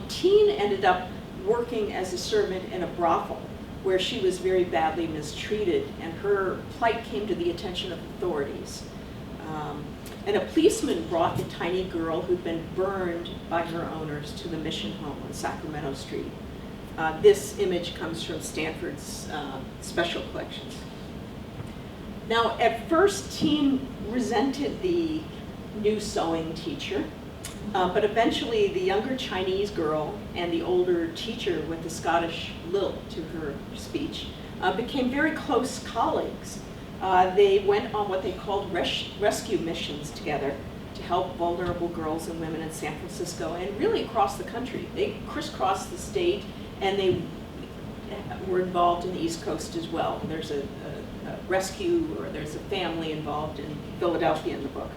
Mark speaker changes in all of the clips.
Speaker 1: Tin ended up working as a servant in a brothel where she was very badly mistreated, and her plight came to the attention of authorities. And a policeman brought the tiny girl who'd been burned by her owners to the mission home on Sacramento Street. This image comes from Stanford's special collections. Now, at first, Tin resented the new sewing teacher, but eventually the younger Chinese girl and the older teacher with the Scottish lilt to her speech became very close colleagues. They went on what they called rescue missions together to help vulnerable girls and women in San Francisco and really across the country. They crisscrossed the state, and they were involved in the East Coast as well. There's a rescue, or there's a family involved in Philadelphia in the book.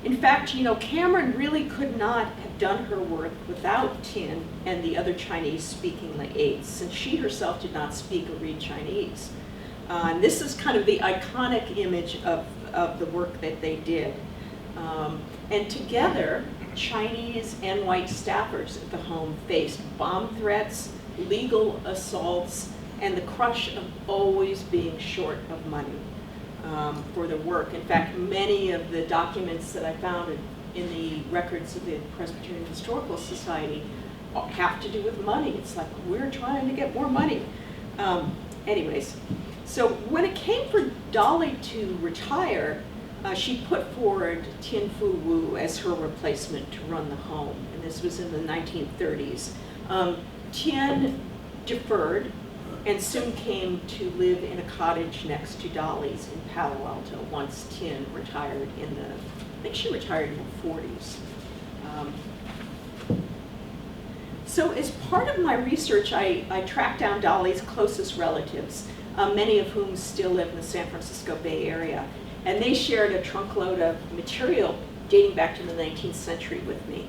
Speaker 1: In fact, Cameron really could not have done her work without Tin and the other Chinese-speaking aides, since she herself did not speak or read Chinese. And this is kind of the iconic image of the work that they did. And together, Chinese and white staffers at the home faced bomb threats, legal assaults, and the crush of always being short of money for the work. In fact, many of the documents that I found in the records of the Presbyterian Historical Society have to do with money. It's like, we're trying to get more money. Anyways, so when it came for Dolly to retire, she put forward Tin Fu Wu as her replacement to run the home, and this was in the 1930s. Tin deferred and soon came to live in a cottage next to Dolly's in Palo Alto once Tin retired I think she retired in the 40s. So as part of my research, I tracked down Dolly's closest relatives, many of whom still live in the San Francisco Bay Area. And they shared a trunkload of material dating back to the 19th century with me.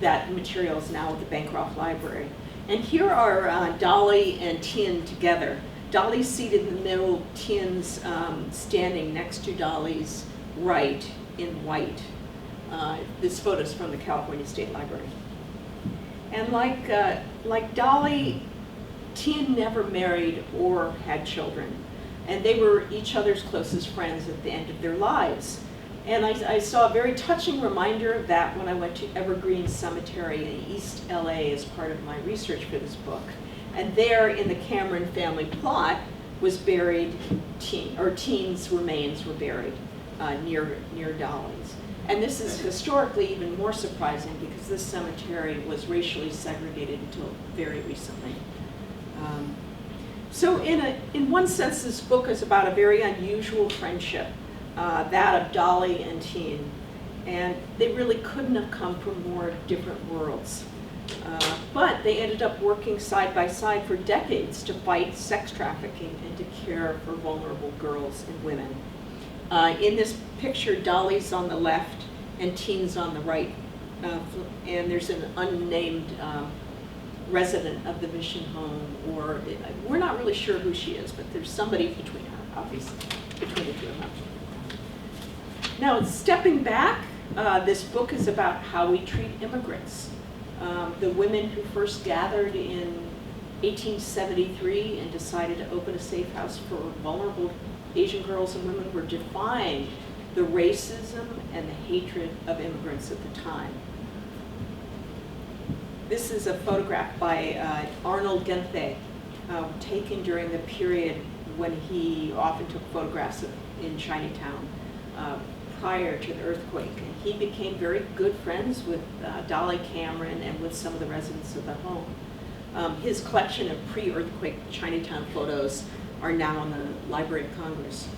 Speaker 1: That material is now at the Bancroft Library. And here are Dolly and Tin together. Dolly's seated in the middle, Tin's standing next to Dolly's right in white. This photo's from the California State Library. And like Dolly, Tin never married or had children. And they were each other's closest friends at the end of their lives. And I saw a very touching reminder of that when I went to Evergreen Cemetery in East LA as part of my research for this book. And there in the Cameron family plot was buried, Tin's remains were buried near Dolly's. And this is historically even more surprising because this cemetery was racially segregated until very recently. So in one sense, this book is about a very unusual friendship, that of Dolly and Tin, and they really couldn't have come from more different worlds. But they ended up working side by side for decades to fight sex trafficking and to care for vulnerable girls and women. In this picture, Dolly's on the left and Tin's on the right, and there's an unnamed resident of the mission home, or we're not really sure who she is, but there's somebody between her, obviously, between the two of them. Now, stepping back, this book is about how we treat immigrants. The women who first gathered in 1873 and decided to open a safe house for vulnerable Asian girls and women were defying the racism and the hatred of immigrants at the time. This is a photograph by Arnold Gunther, taken during the period when he often took photographs in Chinatown prior to the earthquake. And he became very good friends with Dolly Cameron and with some of the residents of the home. His collection of pre-earthquake Chinatown photos are now in the Library of Congress.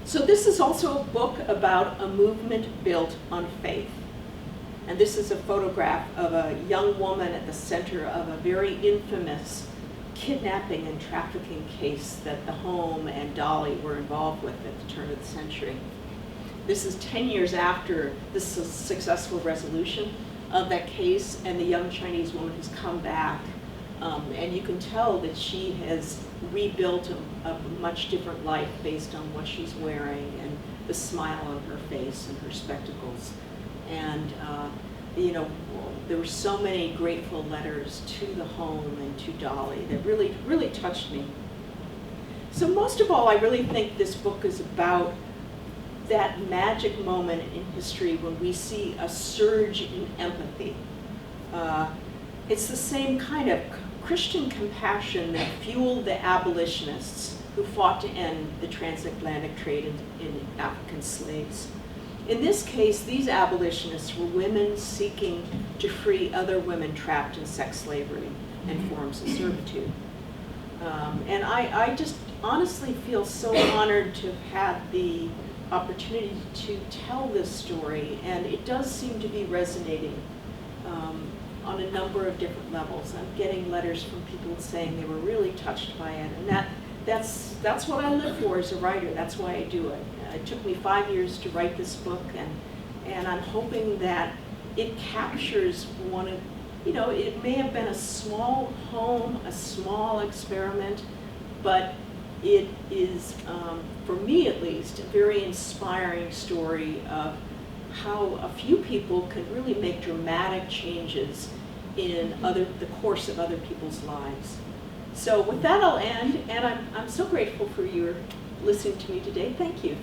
Speaker 1: So this is also a book about a movement built on faith. And this is a photograph of a young woman at the center of a very infamous kidnapping and trafficking case that the home and Dolly were involved with at the turn of the century. This is 10 years after the successful resolution of that case, and the young Chinese woman has come back, and you can tell that she has rebuilt a much different life based on what she's wearing and the smile on her face and her spectacles. And you know, there were so many grateful letters to the home and to Dolly that really, really touched me. So most of all, I really think this book is about that magic moment in history when we see a surge in empathy. It's the same kind of Christian compassion that fueled the abolitionists who fought to end the transatlantic trade in African slaves. In this case, these abolitionists were women seeking to free other women trapped in sex slavery and forms of servitude. And I just honestly feel so honored to have had the opportunity to tell this story, and it does seem to be resonating on a number of different levels. I'm getting letters from people saying they were really touched by it, and that's what I live for as a writer. That's why I do it. It took me 5 years to write this book, and I'm hoping that it captures one of, you know, it may have been a small home, a small experiment, but it is, for me at least, a very inspiring story of how a few people can really make dramatic changes in the course of other people's lives. So with that, I'll end, and I'm so grateful for your listening to me today. Thank you.